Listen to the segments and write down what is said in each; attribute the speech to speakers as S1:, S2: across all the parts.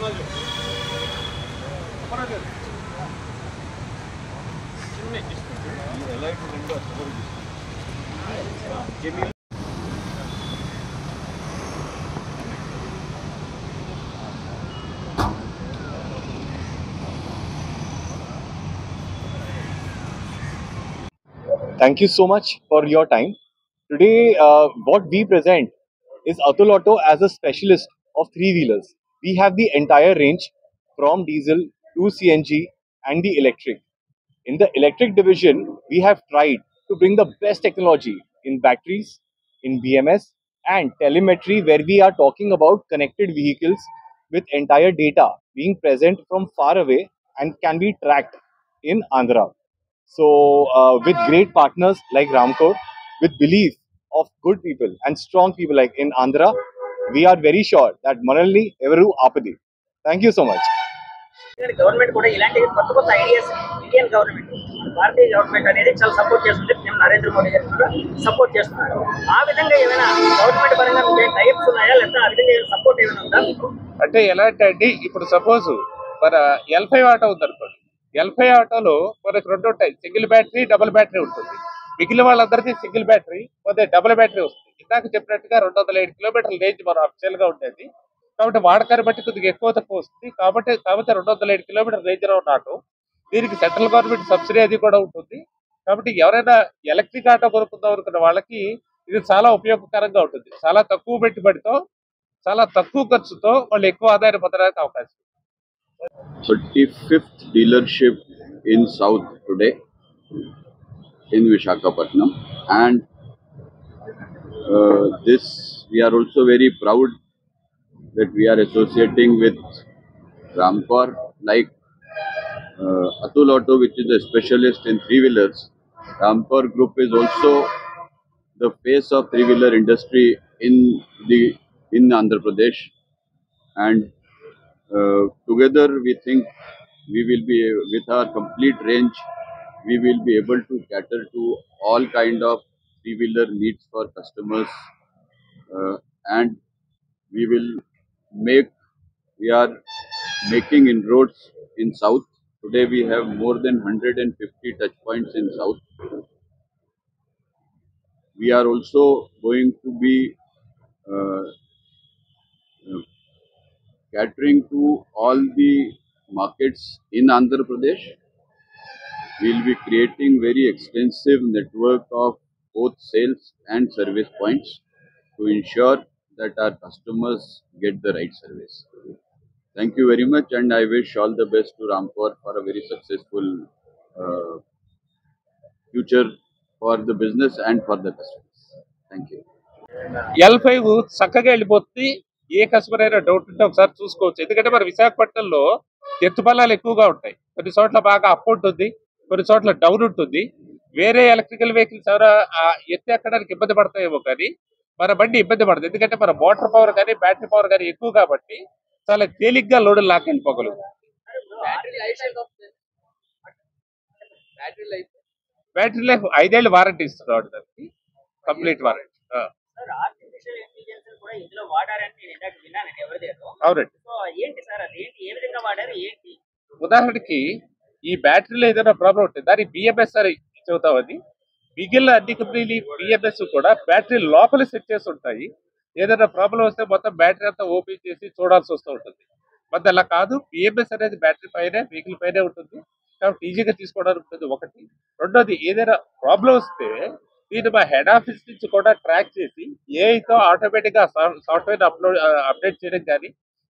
S1: Thank you so much for your time. Today, what we present is Atul Auto as a specialist of three-wheelers. We have the entire range from diesel to CNG and the electric. In the electric division, we have tried to bring the best technology in batteries, in BMS, and telemetry, where we are talking about connected vehicles with entire data being present from far away and can be tracked in Andhra. So, with great partners like Ramco, with belief of good people and strong people like in Andhra, we are very sure that Manalli Everu Apadi. Thank you so much.
S2: Government కూడా ఇలాంటి కొత్త కొత్త ideas Indian government భారతీయ government అనేది చాలా support చేస్తుంది. మేము నరేంద్ర మోడీ గారు కూడా సపోర్ట్ చేస్తున్నారు. ఆ విధంగా ఏమైనా గవర్నమెంట్ పరంగా టైప్స్ ఉన్నాయా, లేకపోతే ఆ విధంగా సపోర్ట్ ఏమైనా ఉందా?
S3: అంటే ఎలాంటి అండి, ఇప్పుడు సపోజ్ మన L5 ఆటో ఉందనుకోండి. L5 ఆటోలో మనకు రెండు ఉంటాయి, సింగిల్ బ్యాటరీ, డబుల్ బ్యాటరీ ఉంటుంది. మిగిలిన వాళ్ళందరికీ సింగిల్ బ్యాటరీ, పోతే డబుల్ బ్యాటరీ వస్తుంది. ఇందాక చెప్పినట్టుగా 207 కిలోమీటర్ల రేంజ్ మనం అఫిషియల్ గా ఉండేది. కాబట్టి వాడకాన్ని బట్టి కొద్దిగా ఎక్కువ తక్కువ వస్తుంది. కాబట్టి 207 కిలోమీటర్ రేంజ్ లో ఉన్న ఆటో, దీనికి సెంట్రల్ గవర్నమెంట్ సబ్సిడీ అది కూడా ఉంటుంది. కాబట్టి ఎవరైనా ఎలక్ట్రిక్ ఆటో కొనుక్కుందాం అనుకున్న వాళ్ళకి ఇది చాలా ఉపయోగకరంగా ఉంటుంది. చాలా తక్కువ పెట్టుబడితో, చాలా తక్కువ ఖర్చుతో వాళ్ళు ఎక్కువ ఆదాయం పొందడానికి అవకాశం.
S4: 35th dealership in South today in Visakhapatnam, and this we are also very proud that we are associating with Ramcor, like Atul Auto, which is a specialist in three-wheelers. Ramcor Group is also the face of three-wheeler industry in Andhra Pradesh, and together we think we will be, with our complete range, we will be able to cater to all kind of three-wheeler needs for customers, and we are making inroads in South. Today we have more than 150 touch points in South. We are also going to be uh, catering to all the markets in Andhra Pradesh. We will be creating very extensive network of both sales and service points to ensure that our customers get the right service. Thank you very much, and I wish all the best to Ramcor for a very successful future for the business and for the customers. Thank you.
S3: L5 చక్కగా వెళ్ళిపోతుంది. ఏ customer అయినా doubt ఉంటే ఒకసారి చూసుకోవచ్చు. ఎందుకంటే మన విశాఖపట్నంలో ఎత్తుపల్లాలు ఎక్కువగా ఉంటాయి. కొన్ని చోట్ల బాగా అప్ ఉంటుంది, కొన్ని చోట్ల డౌన్ ఉంటుంది. వేరే ఎలక్ట్రికల్ వెహికల్స్ ఎవరైనా ఎత్తి ఎక్కడానికి ఇబ్బంది పడతాయేమో, కానీ మన బండి ఇబ్బంది పడదు. ఎందుకంటే మన మోటార్ పవర్ కానీ బ్యాటరీ పవర్ కానీ ఎక్కువ కాబట్టి చాలా తేలిగ్గా లోడ్ లాక్కెళ్ళిపోగలుగుతుంది. బ్యాటరీ లైఫ్ 5 ఏళ్ళు వారంటీ ఇస్తున్నాడు, దానికి కంప్లీట్ వారంటీ.
S2: ఆర్టిఫిషియల్ ఇంటెలిజెన్స్ కూడా ఇందులో వాడారని నేను ఇందాక విన్నాను ఎవరిదేదో.
S3: అవునండి.
S2: సో ఏంటి సార్ అది, ఏంటి, ఏ విధంగా వాడారు, ఏంటి?
S3: ఉదాహరణకి ఈ బ్యాటరీలో ఏదైనా ప్రాబ్లం ఉంటుంది, దాని బిఎంఎస్ అని చెబుతాం. అది మిగిలిన అన్ని కంపెనీలు బిఎంఎస్ కూడా బ్యాటరీ లోపల సెట్ చేసి ఉంటాయి. ఏదైనా ప్రాబ్లం వస్తే మొత్తం బ్యాటరీ అంతా ఓపెన్ చేసి చూడాల్సి వస్తూ ఉంటుంది. మరి అలా కాదు, బిఎంఎస్ అనేది బ్యాటరీ పైనే, వెహికల్ పైనే ఉంటుంది. కాబట్టి ఈజీగా తీసుకోవడానికి ఉంటుంది ఒకటి. రెండోది, ఏదైనా ప్రాబ్లం వస్తే దీన్ని మా హెడ్ ఆఫీస్ నుంచి కూడా ట్రాక్ చేసి ఏఐతో ఆటోమేటిక్గా సాఫ్ట్వేర్ అప్డేట్ చేయడం కానీ,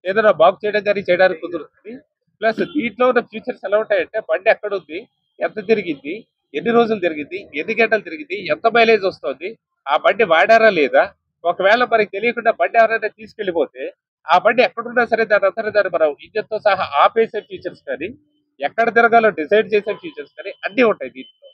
S3: ఏదైనా బాగు చేయడం కానీ చేయడానికి కుదురుతుంది. ప్లస్ దీంట్లో ఉన్న ఫ్యూచర్స్ ఎలా ఉంటాయంటే, బండి ఎక్కడ ఉంది, ఎంత తిరిగింది, ఎన్ని రోజులు తిరిగింది, ఎన్ని గంటలు తిరిగింది, ఎంత మైలేజ్ వస్తుంది, ఆ బండి వాడారా లేదా, ఒకవేళ మనకి తెలియకుండా బండి ఎవరైనా తీసుకెళ్లిపోతే ఆ బండి ఎక్కడున్నా సరే దాన్ని మనం ఇంజన్తో సహా ఆపేసే ఫీచర్స్ కానీ, ఎక్కడ తిరగాలో డిసైడ్ చేసే ఫీచర్స్ కానీ అన్నీ ఉంటాయి దీంట్లో.